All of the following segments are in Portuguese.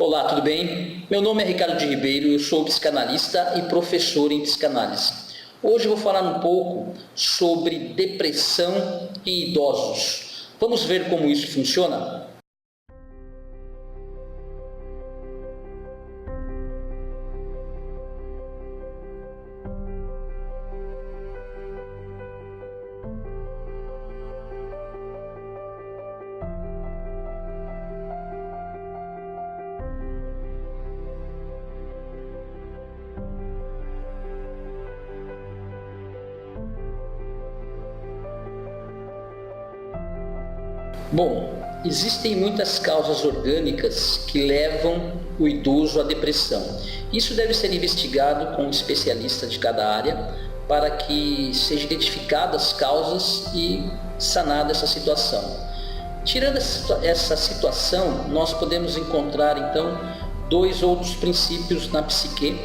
Olá, tudo bem? Meu nome é Ricardo de Ribeiro, eu sou psicanalista e professor em psicanálise. Hoje eu vou falar um pouco sobre depressão em idosos. Vamos ver como isso funciona? Bom, existem muitas causas orgânicas que levam o idoso à depressão. Isso deve ser investigado com um especialista de cada área para que sejam identificadas as causas e sanada essa situação. Tirando essa situação, nós podemos encontrar então dois outros princípios na psique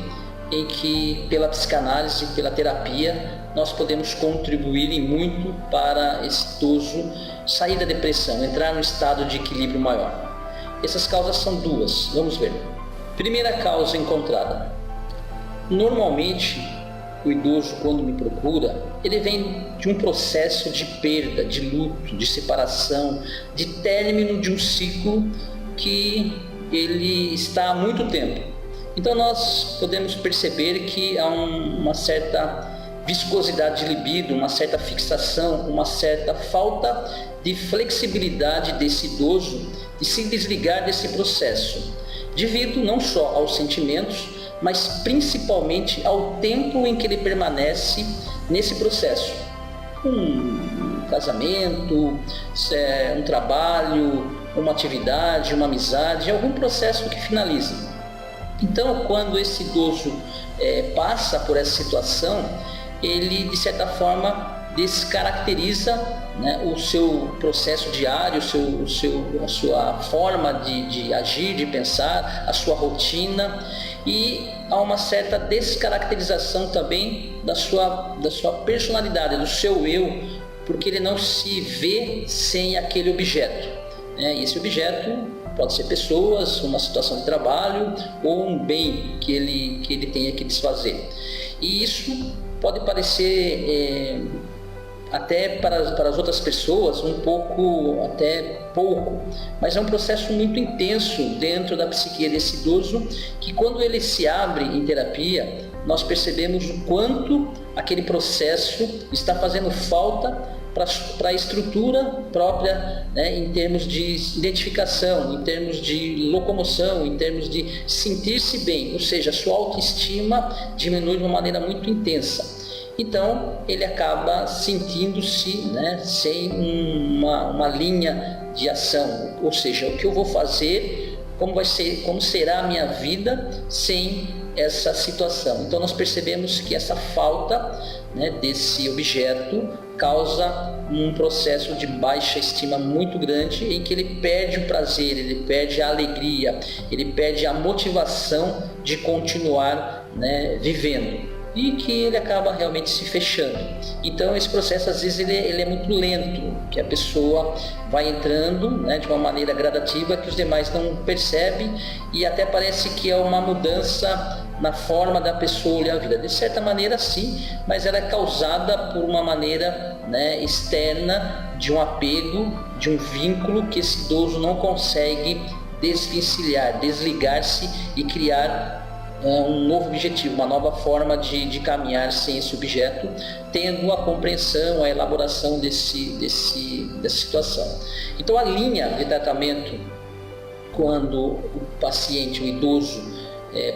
em que pela psicanálise e pela terapia nós podemos contribuir em muito para esse idoso sair da depressão, entrar num estado de equilíbrio maior. Essas causas são duas, vamos ver. Primeira causa encontrada. Normalmente, o idoso quando me procura, ele vem de um processo de perda, de luto, de separação, de término de um ciclo que ele está há muito tempo. Então nós podemos perceber que há uma certa viscosidade de libido, uma certa fixação, uma certa falta de flexibilidade desse idoso de se desligar desse processo, devido não só aos sentimentos, mas principalmente ao tempo em que ele permanece nesse processo. Um casamento, um trabalho, uma atividade, uma amizade, algum processo que finaliza. Então, quando esse idoso passa por essa situação, ele, de certa forma, descaracteriza, né, o seu processo diário, a sua forma de agir, de pensar, a sua rotina, e há uma certa descaracterização também da sua personalidade, do seu eu, porque ele não se vê sem aquele objeto, né? E esse objeto pode ser pessoas, uma situação de trabalho ou um bem que ele tenha que desfazer. E isso pode parecer até para as outras pessoas um pouco, até pouco, mas é um processo muito intenso dentro da psique desse idoso, que quando ele se abre em terapia, nós percebemos o quanto aquele processo está fazendo falta para a estrutura própria, né, em termos de identificação, em termos de locomoção, em termos de sentir-se bem, ou seja, a sua autoestima diminui de uma maneira muito intensa. Então ele acaba sentindo-se, né, sem uma linha de ação, ou seja, o que eu vou fazer, como será a minha vida sem essa situação. Então nós percebemos que essa falta, né, desse objeto causa um processo de baixa estima muito grande, em que ele perde o prazer, ele perde a alegria, ele perde a motivação de continuar, né, vivendo, e que ele acaba realmente se fechando. Então esse processo às vezes ele é muito lento, que a pessoa vai entrando, né, de uma maneira gradativa que os demais não percebem, e até parece que é uma mudança na forma da pessoa olhar a vida. De certa maneira sim, mas ela é causada por uma maneira, né, externa, de um apego, de um vínculo que esse idoso não consegue desvencilhar, desligar-se e criar um novo objetivo, uma nova forma de caminhar sem esse objeto, tendo a compreensão, a elaboração dessa situação. Então a linha de tratamento, quando o paciente, o idoso,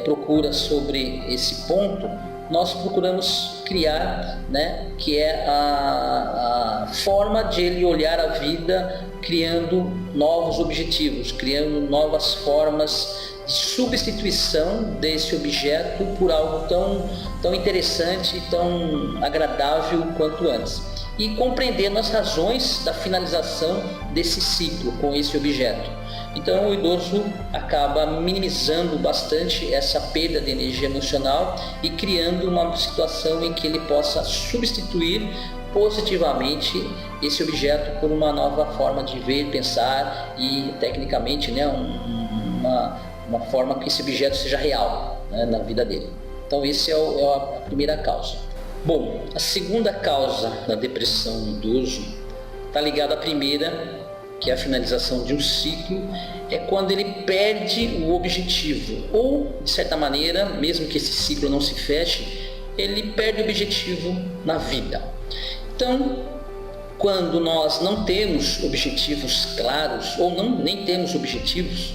procura sobre esse ponto, nós procuramos criar, né, que é a forma de ele olhar a vida, criando novos objetivos, criando novas formas de substituição desse objeto por algo tão interessante e tão agradável quanto antes. E compreendendo as razões da finalização desse ciclo com esse objeto. Então o idoso acaba minimizando bastante essa perda de energia emocional e criando uma situação em que ele possa substituir positivamente esse objeto por uma nova forma de ver, pensar e tecnicamente, né, uma forma que esse objeto seja real, né, na vida dele. Então esse é a primeira causa. Bom, a segunda causa da depressão no idoso está ligada à primeira, que é a finalização de um ciclo, é quando ele perde o objetivo, ou de certa maneira, mesmo que esse ciclo não se feche, ele perde o objetivo na vida. Então, quando nós não temos objetivos claros, ou nem temos objetivos,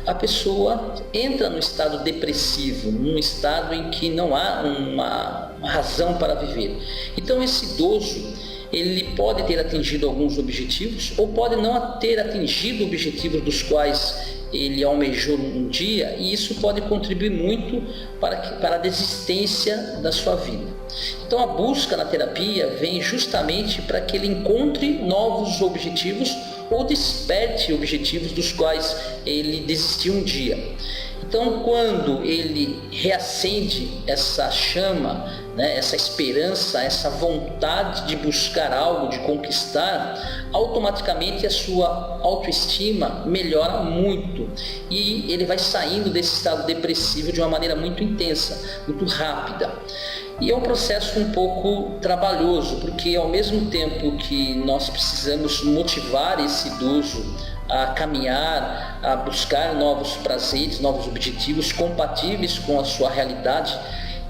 a pessoa entra no estado depressivo, num estado em que não há uma razão para viver. Então esse idoso, ele pode ter atingido alguns objetivos, ou pode não ter atingido objetivos dos quais ele almejou um dia, e isso pode contribuir muito para a desistência da sua vida. Então a busca na terapia vem justamente para que ele encontre novos objetivos ou desperte objetivos dos quais ele desistiu um dia. Então quando ele reacende essa chama, né, essa esperança, essa vontade de buscar algo, de conquistar, automaticamente a sua autoestima melhora muito e ele vai saindo desse estado depressivo de uma maneira muito intensa, muito rápida. E é um processo um pouco trabalhoso, porque ao mesmo tempo que nós precisamos motivar esse idoso a caminhar, a buscar novos prazeres, novos objetivos compatíveis com a sua realidade,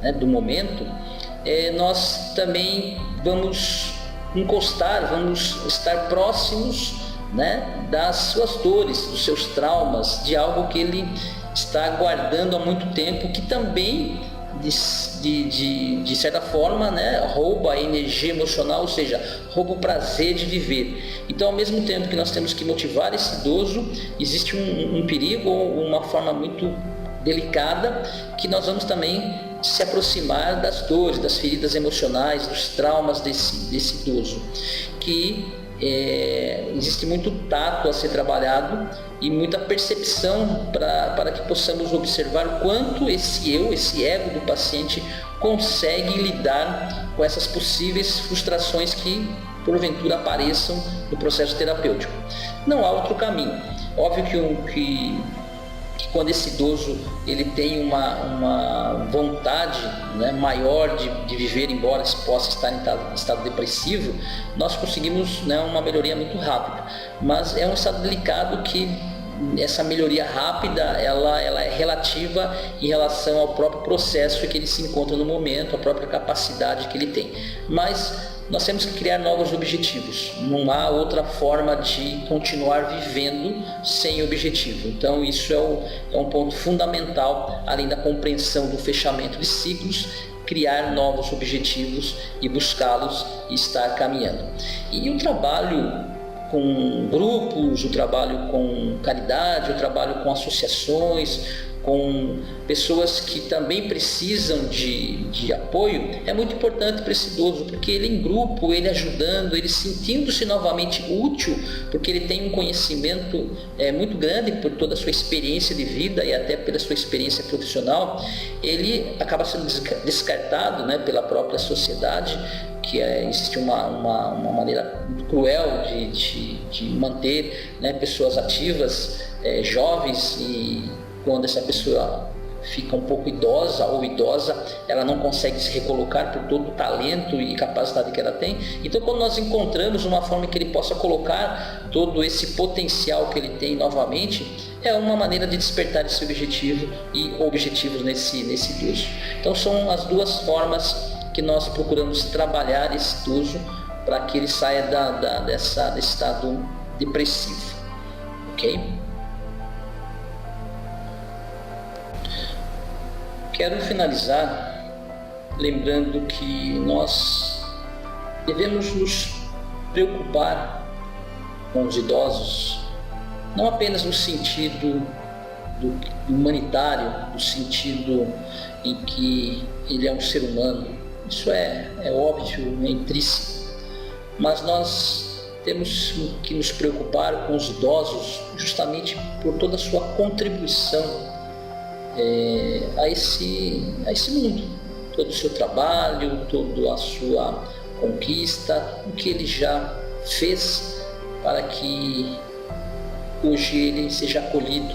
né, do momento, nós também vamos vamos estar próximos, né, das suas dores, dos seus traumas, de algo que ele está guardando há muito tempo, que também de certa forma, né, rouba a energia emocional, ou seja, rouba o prazer de viver. Então, ao mesmo tempo que nós temos que motivar esse idoso, existe um perigo ou uma forma muito delicada que nós vamos também se aproximar das dores, das feridas emocionais, dos traumas desse idoso, que existe muito tato a ser trabalhado e muita percepção para que possamos observar o quanto esse ego do paciente consegue lidar com essas possíveis frustrações que porventura apareçam no processo terapêutico. Não há outro caminho. Óbvio que quando esse idoso ele tem uma vontade, né, maior de viver, embora possa estar em estado depressivo, nós conseguimos, né, uma melhoria muito rápida. Mas é um estado delicado que essa melhoria rápida ela é relativa em relação ao próprio processo que ele se encontra no momento, a própria capacidade que ele tem. Mas nós temos que criar novos objetivos. Não há outra forma de continuar vivendo sem objetivo. Então isso é um ponto fundamental, além da compreensão do fechamento de ciclos, criar novos objetivos e buscá-los e estar caminhando. E o trabalho com grupos, o trabalho com caridade, o trabalho com associações, com pessoas que também precisam de apoio, é muito importante para esse idoso, porque ele em grupo, ele ajudando, ele sentindo-se novamente útil, porque ele tem um conhecimento muito grande por toda a sua experiência de vida e até pela sua experiência profissional, ele acaba sendo descartado, né, pela própria sociedade, que existe uma maneira cruel de manter, né, pessoas ativas, jovens, e quando essa pessoa fica um pouco idosa ou idosa, ela não consegue se recolocar por todo o talento e capacidade que ela tem. Então, quando nós encontramos uma forma que ele possa colocar todo esse potencial que ele tem novamente, é uma maneira de despertar esse objetivo e objetivos nesse idoso. Então, são as duas formas que nós procuramos trabalhar esse idoso para que ele saia desse estado depressivo, ok? Quero finalizar lembrando que nós devemos nos preocupar com os idosos, não apenas no sentido do humanitário, no sentido em que ele é um ser humano, isso é óbvio, é intrínseco, mas nós temos que nos preocupar com os idosos justamente por toda a sua contribuição a esse mundo, todo o seu trabalho, toda a sua conquista, o que ele já fez para que hoje ele seja acolhido,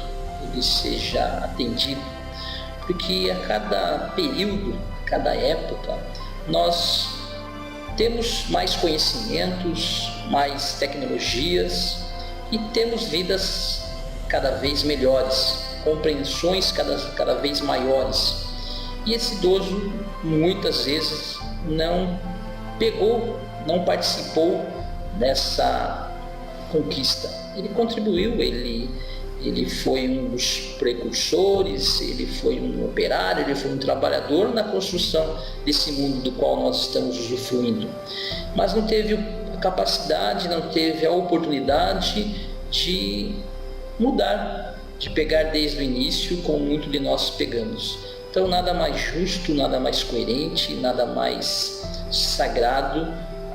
ele e seja atendido, porque a cada período, a cada época, nós temos mais conhecimentos, mais tecnologias e temos vidas cada vez melhores, compreensões cada vez maiores. E esse idoso muitas vezes não não participou dessa conquista. Ele contribuiu, ele foi um dos precursores, ele foi um operário, ele foi um trabalhador na construção desse mundo do qual nós estamos usufruindo. Mas não teve a capacidade, não teve a oportunidade de mudar, de pegar desde o início como muito de nós pegamos. Então nada mais justo, nada mais coerente, nada mais sagrado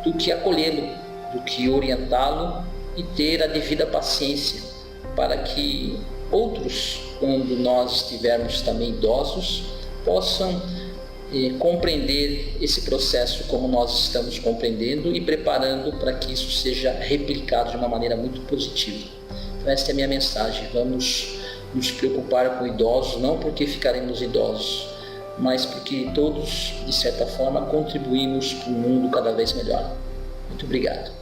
do que acolhê-lo, do que orientá-lo e ter a devida paciência para que outros, quando nós estivermos também idosos, possam compreender esse processo como nós estamos compreendendo e preparando para que isso seja replicado de uma maneira muito positiva. Então esta é a minha mensagem. Vamos nos preocupar com idosos, não porque ficaremos idosos, mas porque todos, de certa forma, contribuímos para um mundo cada vez melhor. Muito obrigado.